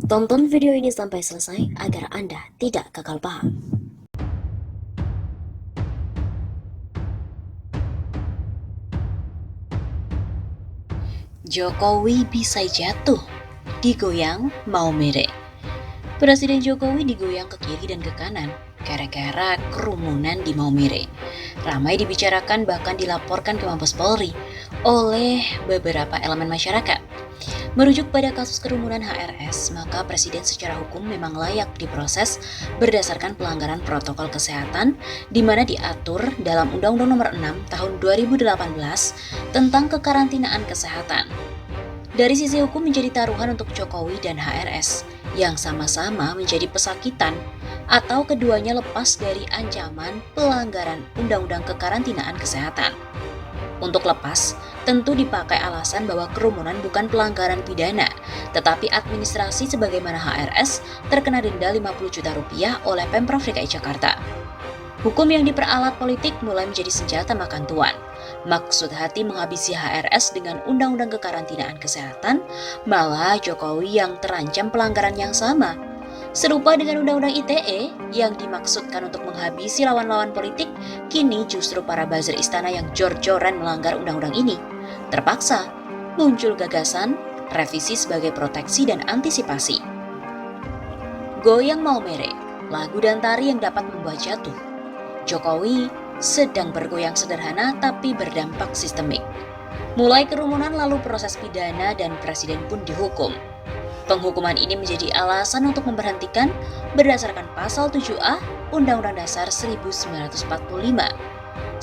Tonton video ini sampai selesai agar Anda tidak gagal paham. Jokowi bisa jatuh, digoyang Maumere. Presiden Jokowi digoyang ke kiri dan ke kanan gara-gara kerumunan di Maumere. Ramai dibicarakan bahkan dilaporkan ke Mabes Polri oleh beberapa elemen masyarakat. Merujuk pada kasus kerumunan HRS, maka Presiden secara hukum memang layak diproses berdasarkan pelanggaran protokol kesehatan di mana diatur dalam Undang-Undang Nomor 6 Tahun 2018 tentang kekarantinaan kesehatan. Dari sisi hukum menjadi taruhan untuk Jokowi dan HRS yang sama-sama menjadi pesakitan atau keduanya lepas dari ancaman pelanggaran Undang-Undang Kekarantinaan Kesehatan. Untuk lepas, tentu dipakai alasan bahwa kerumunan bukan pelanggaran pidana, tetapi administrasi sebagaimana HRS terkena denda 50 juta rupiah oleh Pemprov DKI Jakarta. Hukum yang diperalat politik mulai menjadi senjata makan tuan. Maksud hati menghabisi HRS dengan Undang-Undang Kekarantinaan Kesehatan, malah Jokowi yang terancam pelanggaran yang sama. Serupa dengan Undang-Undang ITE yang dimaksudkan untuk menghabisi lawan-lawan politik, kini justru para buzzer istana yang jor-joran melanggar undang-undang ini. Terpaksa muncul gagasan revisi sebagai proteksi dan antisipasi. Goyang Maumere, lagu dan tari yang dapat membuat jatuh. Jokowi sedang bergoyang sederhana tapi berdampak sistemik. Mulai kerumunan lalu proses pidana dan presiden pun dihukum. Penghukuman ini menjadi alasan untuk memberhentikan berdasarkan pasal 7A Undang-Undang Dasar 1945.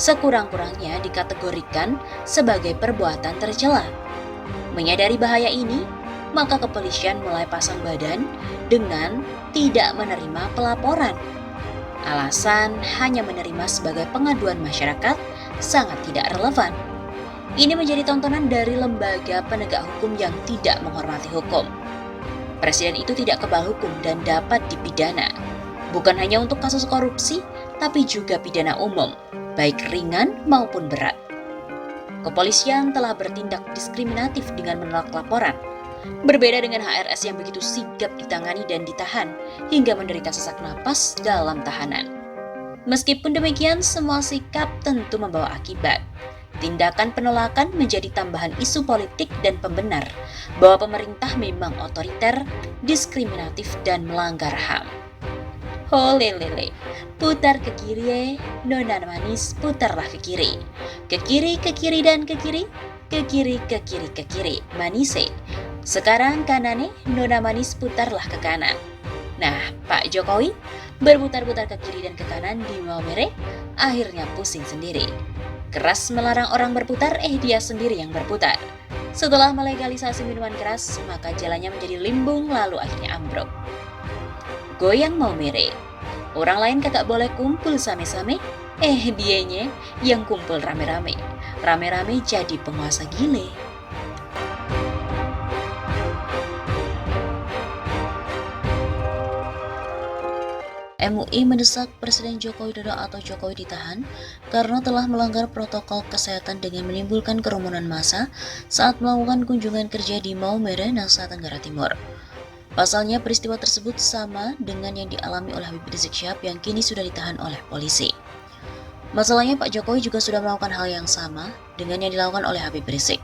Sekurang-kurangnya dikategorikan sebagai perbuatan tercela. Menyadari bahaya ini, maka kepolisian mulai pasang badan dengan tidak menerima pelaporan. Alasan hanya menerima sebagai pengaduan masyarakat sangat tidak relevan. Ini menjadi tontonan dari lembaga penegak hukum yang tidak menghormati hukum. Presiden itu tidak kebal hukum dan dapat dipidana. Bukan hanya untuk kasus korupsi, tapi juga pidana umum, baik ringan maupun berat. Kepolisian telah bertindak diskriminatif dengan menolak laporan. Berbeda dengan HRS yang begitu sigap ditangani dan ditahan, hingga menderita sesak napas dalam tahanan. Meskipun demikian, semua sikap tentu membawa akibat. Tindakan penolakan menjadi tambahan isu politik dan pembenar bahwa pemerintah memang otoriter, diskriminatif, dan melanggar HAM. Holelele, putar ke kiri, nona manis, putarlah ke kiri. Ke kiri, dan ke kiri, ke kiri, ke kiri, manise. Sekarang kanane, nona manis, putarlah ke kanan. Nah, Pak Jokowi berputar-putar ke kiri dan ke kanan di Maumere, akhirnya pusing sendiri. Keras melarang orang berputar, dia sendiri yang berputar. Setelah melegalisasi minuman keras, maka jalannya menjadi limbung lalu akhirnya ambruk. Goyang Maumere. Orang lain kagak boleh kumpul same-same, dianya yang kumpul rame-rame. Rame-rame jadi penguasa gile. MUI mendesak Presiden Joko Widodo atau Jokowi ditahan karena telah melanggar protokol kesehatan dengan menimbulkan kerumunan massa saat melakukan kunjungan kerja di Maumere, Nusa Tenggara Timur. Pasalnya, peristiwa tersebut sama dengan yang dialami oleh Habib Rizik Syihab yang kini sudah ditahan oleh polisi. Masalahnya, Pak Jokowi juga sudah melakukan hal yang sama dengan yang dilakukan oleh Habib Rizik.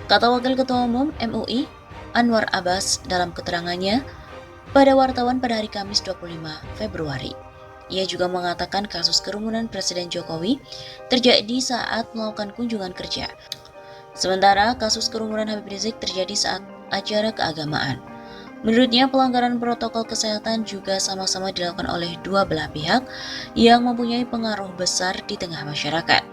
Kata Wakil Ketua Umum MUI, Anwar Abbas dalam keterangannya pada wartawan pada hari Kamis 25 Februari. Ia juga mengatakan kasus kerumunan Presiden Jokowi terjadi saat melakukan kunjungan kerja. Sementara kasus kerumunan Habib Rizik terjadi saat acara keagamaan. Menurutnya pelanggaran protokol kesehatan juga sama-sama dilakukan oleh dua belah pihak yang mempunyai pengaruh besar di tengah masyarakat.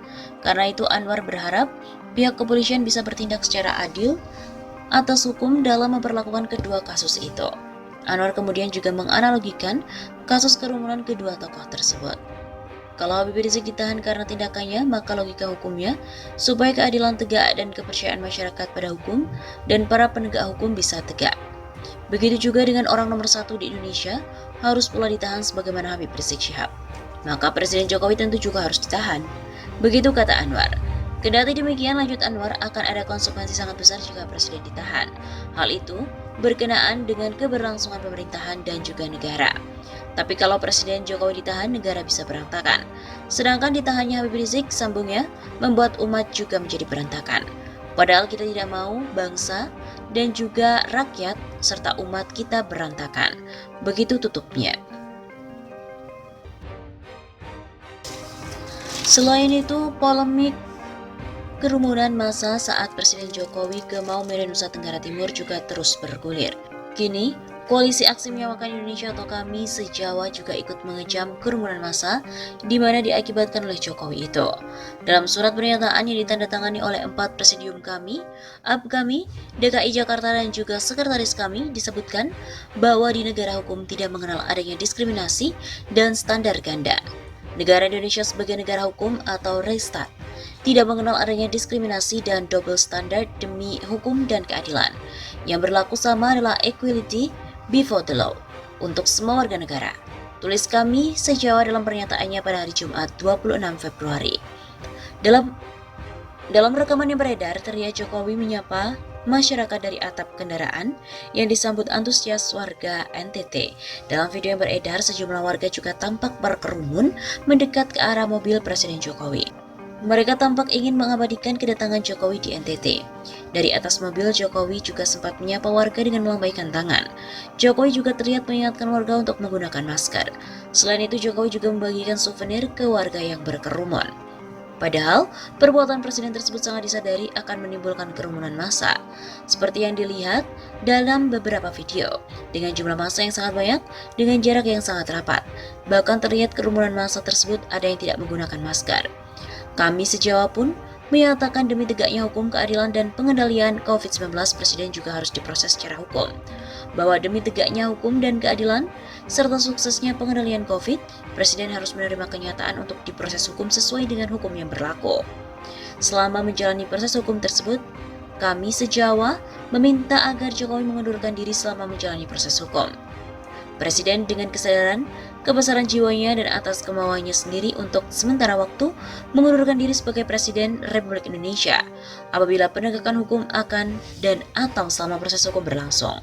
Karena itu Anwar berharap pihak kepolisian bisa bertindak secara adil atas hukum dalam memperlakukan kedua kasus itu. Anwar kemudian juga menganalogikan kasus kerumunan kedua tokoh tersebut. Kalau Habib Rizik ditahan karena tindakannya, maka logika hukumnya supaya keadilan tegak dan kepercayaan masyarakat pada hukum dan para penegak hukum bisa tegak. Begitu juga dengan orang nomor satu di Indonesia harus pula ditahan sebagaimana Habib Rizik Syihab. Maka Presiden Jokowi tentu juga harus ditahan. Begitu kata Anwar. Kendati demikian, lanjut Anwar, akan ada konsekuensi sangat besar jika Presiden ditahan. Hal itu berkenaan dengan keberlangsungan pemerintahan dan juga negara. Tapi kalau Presiden Jokowi ditahan, negara bisa berantakan. Sedangkan ditahannya Habib Rizik, sambungnya, membuat umat juga menjadi berantakan. Padahal kita tidak mau bangsa dan juga rakyat serta umat kita berantakan. Begitu tutupnya. Selain itu, polemik kerumunan massa saat Presiden Jokowi ke Maumere, Nusa Tenggara Timur juga terus bergulir. Kini, Koalisi Aksi Menyelamatkan Indonesia atau KAMI se-Jawa juga ikut mengecam kerumunan massa di mana diakibatkan oleh Jokowi itu. Dalam surat pernyataan yang ditandatangani oleh 4 presidium KAMI, APKAMI, DKI Jakarta dan juga Sekretaris KAMI disebutkan bahwa di negara hukum tidak mengenal adanya diskriminasi dan standar ganda. Negara Indonesia sebagai negara hukum atau Restat tidak mengenal adanya diskriminasi dan double standard demi hukum dan keadilan. Yang berlaku sama adalah equality before the law untuk semua warga negara. Tulis KAMI se-Jawa dalam pernyataannya pada hari Jumat 26 Februari. Dalam rekaman yang beredar, terlihat Jokowi menyapa masyarakat dari atap kendaraan yang disambut antusias warga NTT. Dalam video yang beredar, sejumlah warga juga tampak berkerumun mendekat ke arah mobil Presiden Jokowi. Mereka tampak ingin mengabadikan kedatangan Jokowi di NTT. Dari atas mobil, Jokowi juga sempat menyapa warga dengan melambaikan tangan. Jokowi juga terlihat mengingatkan warga untuk menggunakan masker. Selain itu, Jokowi juga membagikan souvenir ke warga yang berkerumun. Padahal, perbuatan Presiden tersebut sangat disadari akan menimbulkan kerumunan massa, seperti yang dilihat dalam beberapa video, dengan jumlah massa yang sangat banyak, dengan jarak yang sangat rapat. Bahkan terlihat kerumunan massa tersebut ada yang tidak menggunakan masker. KAMI se-Jawa pun menyatakan demi tegaknya hukum, keadilan, dan pengendalian COVID-19, Presiden juga harus diproses secara hukum. Bahwa demi tegaknya hukum dan keadilan, serta suksesnya pengendalian COVID, Presiden harus menerima kenyataan untuk diproses hukum sesuai dengan hukum yang berlaku. Selama menjalani proses hukum tersebut, KAMI se-Jawa meminta agar Jokowi mengundurkan diri selama menjalani proses hukum. Presiden dengan kesadaran kebesaran jiwanya dan atas kemauannya sendiri untuk sementara waktu mengundurkan diri sebagai Presiden Republik Indonesia apabila penegakan hukum akan dan atau selama proses hukum berlangsung.